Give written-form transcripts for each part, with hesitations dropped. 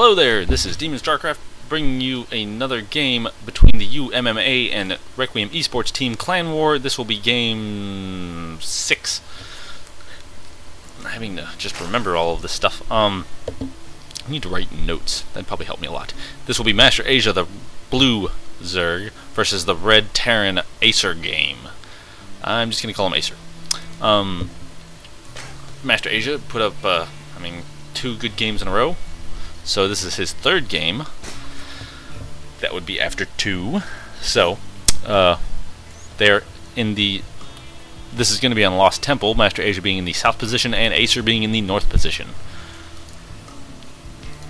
Hello there, this is DemonStarCraft bringing you another game between the UMMA and Requiem Esports team Clanwar. This will be game 6. I'm having to just remember all of this stuff. I need to write notes. That'd probably help me a lot. This will be MasterAsia, the blue Zerg, versus the red Terran ACERGAME. I'm just going to call him Acer. MasterAsia put up, 2 good games in a row. So this is his 3rd game. That would be after 2. So, they're in the... This is going to be on Lost Temple, MasterAsia being in the south position and Acer being in the north position.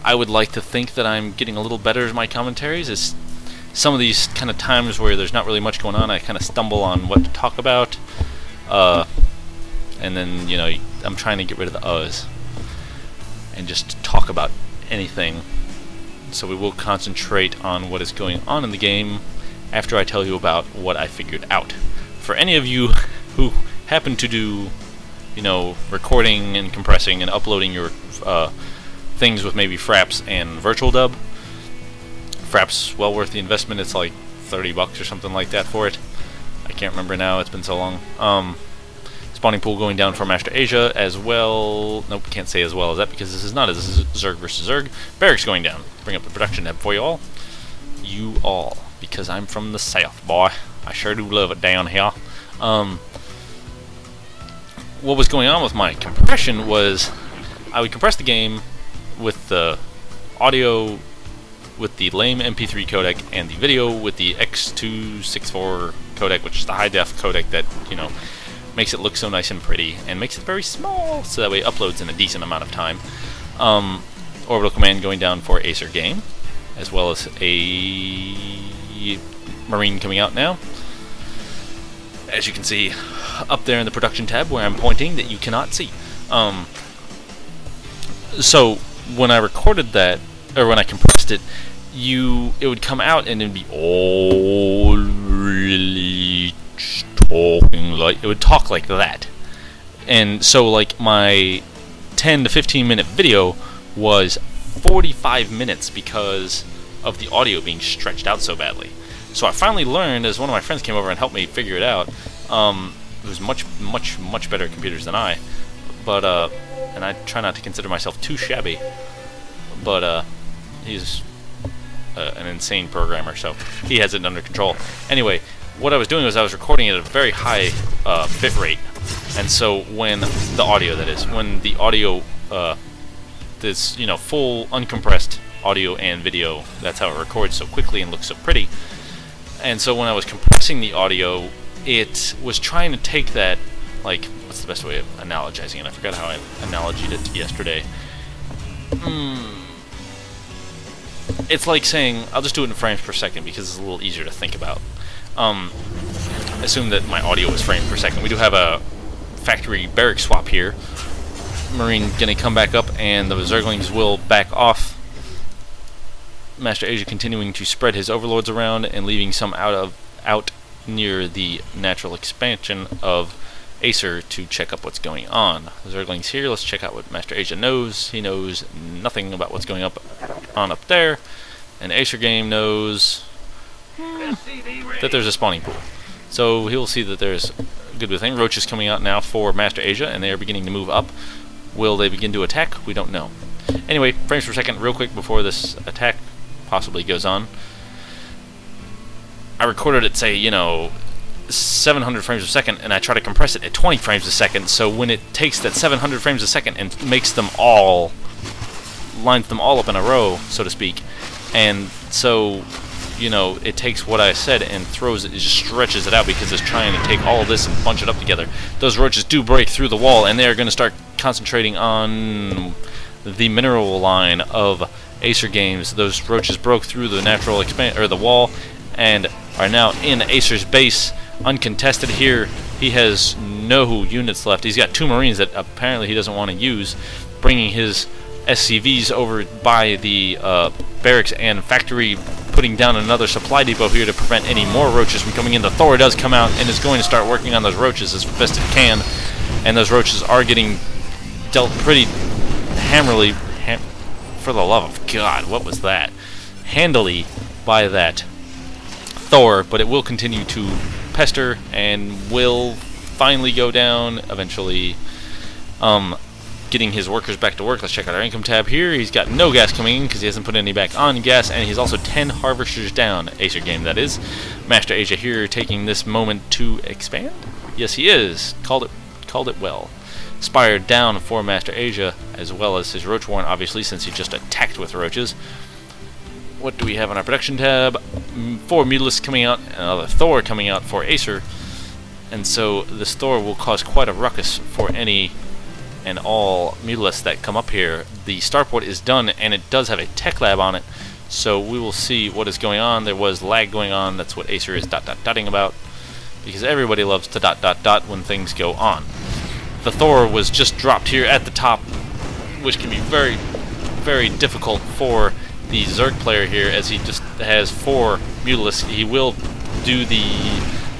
I would like to think that I'm getting a little better at my commentaries. It's some of these kind of times where there's not really much going on, I kind of stumble on what to talk about. And then, I'm trying to get rid of the uhs and just talk about anything. So we will concentrate on what is going on in the game after I tell you about what I figured out. For any of you who happen to do, recording and compressing and uploading your things with maybe Fraps and Virtual Dub, Fraps well worth the investment. It's like $30 or something like that for it. I can't remember now, it's been so long. Spawning pool going down for MasterAsia as well. Nope, can't say as well as that because this is not. This is Zerg versus Zerg. Barracks going down. Bring up the production tab for you all. Because I'm from the south, boy. I sure do love it down here. What was going on with my compression was I would compress the game with the audio with the lame MP3 codec and the video with the X264 codec, which is the high def codec that, makes it look so nice and pretty, and makes it very small, so that way it uploads in a decent amount of time. Orbital command going down for ACERGAME, as well as a Marine coming out now. As you can see up there in the production tab where I'm pointing that you cannot see. So when I recorded that, or when I compressed it, it would come out and it'd be all really talking like, it would talk like that. And so like my 10 to 15 minute video was 45 minutes because of the audio being stretched out so badly. So I finally learned, as one of my friends came over and helped me figure it out, who's much better at computers than I, but and I try not to consider myself too shabby, but he's an insane programmer, so he has it under control. Anyway, what I was doing was I was recording it at a very high bit rate, and so when the audio, when the audio, this full uncompressed audio and video, that's how it records so quickly and looks so pretty. And so when I was compressing the audio, it was trying to take that, like, what's the best way of analogizing it? I forgot how I analogied it yesterday. It's like saying, I'll just do it in frames per second because it's a little easier to think about. Assume that my audio is frames per second. We do have a factory barrack swap here. Marine gonna come back up and the Zerglings will back off. MasterAsia continuing to spread his overlords around and leaving some out near the natural expansion of Acer to check up what's going on. The Zerglings here, let's check out what MasterAsia knows. He knows nothing about what's going on up there. And ACERGAME knows that there's a spawning pool. So he'll see that there's a good thing. Roach is coming out now for MasterAsia, and they are beginning to move up. Will they begin to attack? We don't know. Anyway, frames per second, real quick before this attack possibly goes on. I recorded it, say, 700 frames per second, and I try to compress it at 20 frames a second, so when it takes that 700 frames a second and makes them all, lines them all up in a row, so to speak, and so, it takes what I said and throws it, just stretches it out because it's trying to take all of this and bunch it up together. Those roaches do break through the wall, and they are going to start concentrating on the mineral line of ACERGAME's. Those roaches broke through the natural the wall, and are now in Acer's base, uncontested here. He has no units left. He's got 2 Marines that apparently he doesn't want to use, bringing his SCVs over by the barracks and factory, putting down another supply depot here to prevent any more roaches from coming in. The Thor does come out and is going to start working on those roaches as best it can, and those roaches are getting dealt pretty hammerly for the love of God, what was that? Handily by that Thor, but it will continue to pester and will finally go down eventually. Getting his workers back to work. Let's check out our income tab here. He's got no gas coming in because he hasn't put any back on gas, and he's also 10 harvesters down. ACERGAME, that is. MasterAsia here taking this moment to expand. Yes, he is. Called it well. Spire down for MasterAsia, as well as his Roach Warren, obviously, since he just attacked with roaches. What do we have on our production tab? 4 Mutalisks coming out, another Thor coming out for Acer, and so this Thor will cause quite a ruckus for any and all Mutalisks that come up here. The starport is done, and it does have a tech lab on it, so we will see what is going on. There was lag going on. That's what Acer is dotting about, because everybody loves to dot when things go on. The Thor was just dropped here at the top, which can be very, very difficult for the Zerg player here, as he just has 4 Mutalisks. He will do the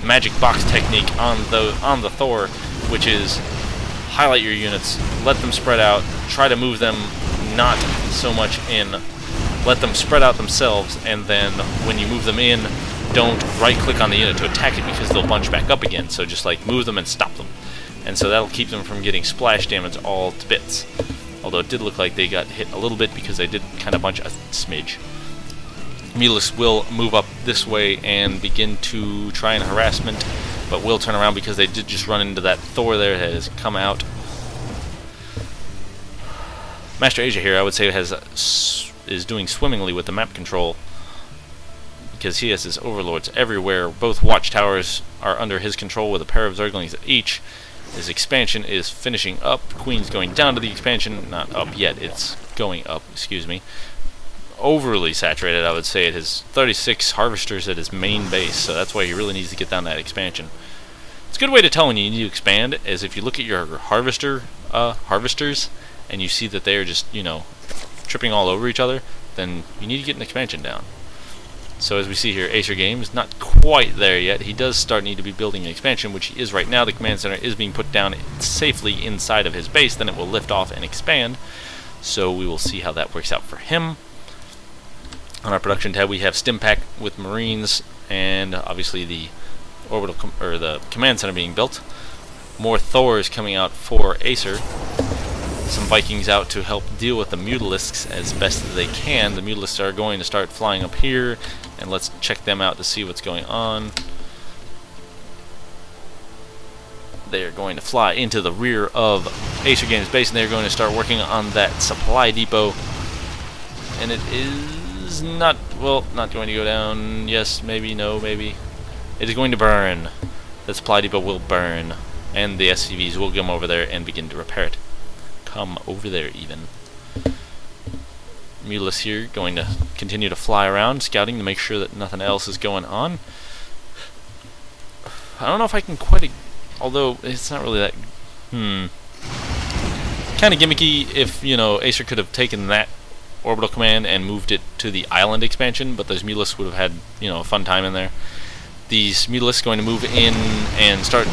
magic box technique on the Thor, which is highlight your units, let them spread out, try to move them not so much in, let them spread out themselves, and then when you move them in, don't right-click on the unit to attack it because they'll bunch back up again, so just like move them and stop them. And so that'll keep them from getting splash damage all to bits. Although it did look like they got hit a little bit because they did kind of bunch a smidge. Mutalisks will move up this way and begin to try and harassment, but will turn around because they did just run into that Thor there that has come out. MasterAsia here, I would say, is doing swimmingly with the map control, because he has his overlords everywhere. Both watchtowers are under his control with a pair of Zerglings each. His expansion is finishing up. Queen's going down to the expansion. Not up yet, it's going up, excuse me. Overly saturated, I would say. It has 36 harvesters at his main base, so that's why he really needs to get down that expansion. It's a good way to tell when you need to expand, is if you look at your harvesters, and you see that they are just, you know, tripping all over each other, then you need to get an expansion down. So as we see here, ACERGAME is not quite there yet. He does need to be building an expansion, which he is right now. The command center is being put down safely inside of his base, then it will lift off and expand. So we will see how that works out for him. On our production tab, we have Stimpack with Marines, and obviously the orbital or the command center being built. More Thors coming out for Acer. Some Vikings out to help deal with the Mutalisks as best as they can. The Mutalisks are going to start flying up here, and let's check them out to see what's going on. They are going to fly into the rear of ACERGAME's base, and they're going to start working on that supply depot. And it is not, well, not going to go down. Yes, maybe, no, maybe. It is going to burn. The supply depot will burn, and the SCVs will come over there and begin to repair it. Come over there, even. Mutalisks here going to continue to fly around, scouting to make sure that nothing else is going on. I don't know if I can quite, although it's not really that, kind of gimmicky if, you know, Acer could have taken that orbital command and moved it to the island expansion, but those Mutalisks would have had, you know, a fun time in there. These Mutalisks going to move in and start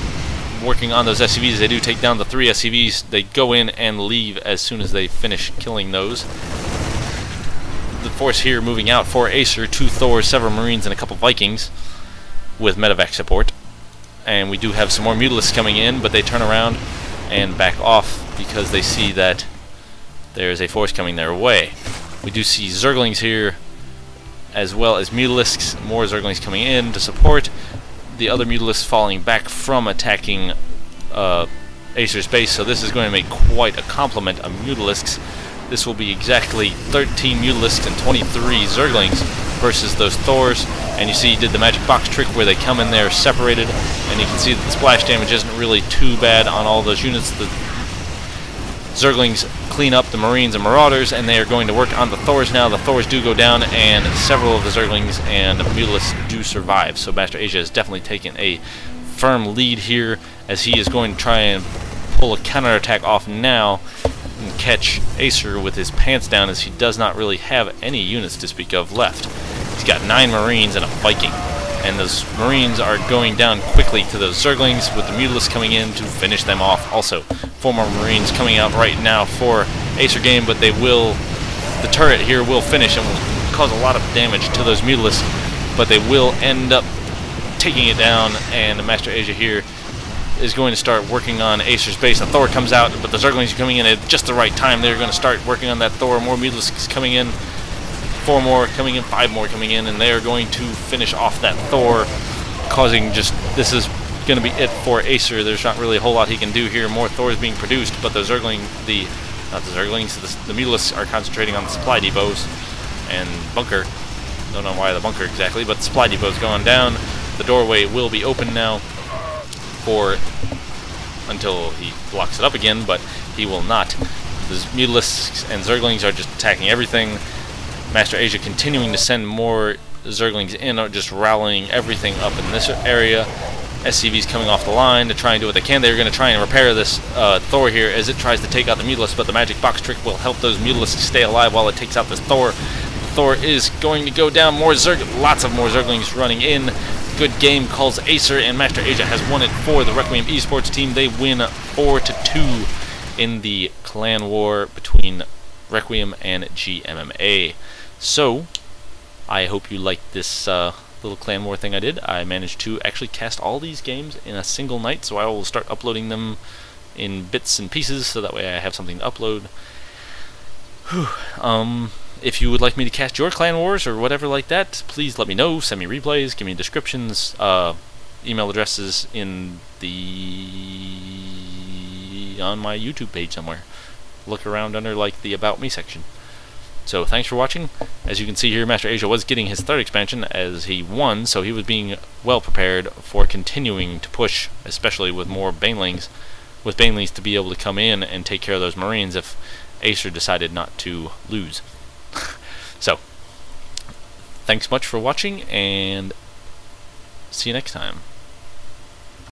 working on those SCVs. They do take down the 3 SCVs. They go in and leave as soon as they finish killing those. The force here moving out for Acer, 2 Thors, several Marines, and a couple Vikings with medevac support. And we do have some more Mutalisks coming in, but they turn around and back off because they see that there's a force coming their way. We do see Zerglings here, as well as Mutalisks, more Zerglings coming in to support. The other Mutalisks falling back from attacking Acer's base, so this is going to make quite a complement of Mutalisks. This will be exactly 13 Mutalisks and 23 Zerglings versus those Thors. And you see he did the magic box trick where they come in there separated, and you can see that the splash damage isn't really too bad on all those units. The Zerglings clean up the Marines and Marauders, and they are going to work on the Thors now. The Thors do go down, and several of the Zerglings and Mutalisks do survive. So MasterAsia has definitely taken a firm lead here, as he is going to try and pull a counterattack off now and catch Acer with his pants down, as he does not really have any units to speak of left. He's got 9 Marines and a Viking, and those Marines are going down quickly to those Zerglings, with the Mutalisks coming in to finish them off. Also, 4 more Marines coming out right now for ACERGAME, but they will the turret here will finish and will cause a lot of damage to those Mutalisks, but they will end up taking it down, and the MasterAsia here is going to start working on Acer's base. The Thor comes out, but the Zerglings are coming in at just the right time. They're going to start working on that Thor. More Mutalisks coming in. 4 more coming in, 5 more coming in, and they are going to finish off that Thor, causing just, this is going to be it for Acer. There's not really a whole lot he can do here. More Thors being produced, but the Mutalisks are concentrating on the supply depots and bunker. Don't know why the bunker exactly, but the supply depot's going down. The doorway will be open now until he blocks it up again, but he will not. The Mutalisks and Zerglings are just attacking everything. MasterAsia continuing to send more Zerglings in, or just rallying everything up in this area. SCV's coming off the line to try and do what they can. They're going to try and repair this Thor here as it tries to take out the Mutalisk, but the magic box trick will help those Mutalisks stay alive while it takes out this Thor. Thor is going to go down. Lots of more Zerglings running in. Good game, calls Acer, and MasterAsia has won it for the Requiem esports team. They win 4-2 in the clan war between Requiem and GMMA. So, I hope you liked this little clan war thing I did. I managed to actually cast all these games in a single night, so I will start uploading them in bits and pieces, so that way I have something to upload. If you would like me to cast your clan wars or whatever like that, please let me know. Send me replays, give me descriptions, email addresses on my YouTube page somewhere. Look around under like the About Me section. So thanks for watching. As you can see here, MasterAsia was getting his 3rd expansion as he won, so he was being well prepared for continuing to push, especially with more Banelings, to be able to come in and take care of those Marines if Acer decided not to lose. So, thanks much for watching, and see you next time.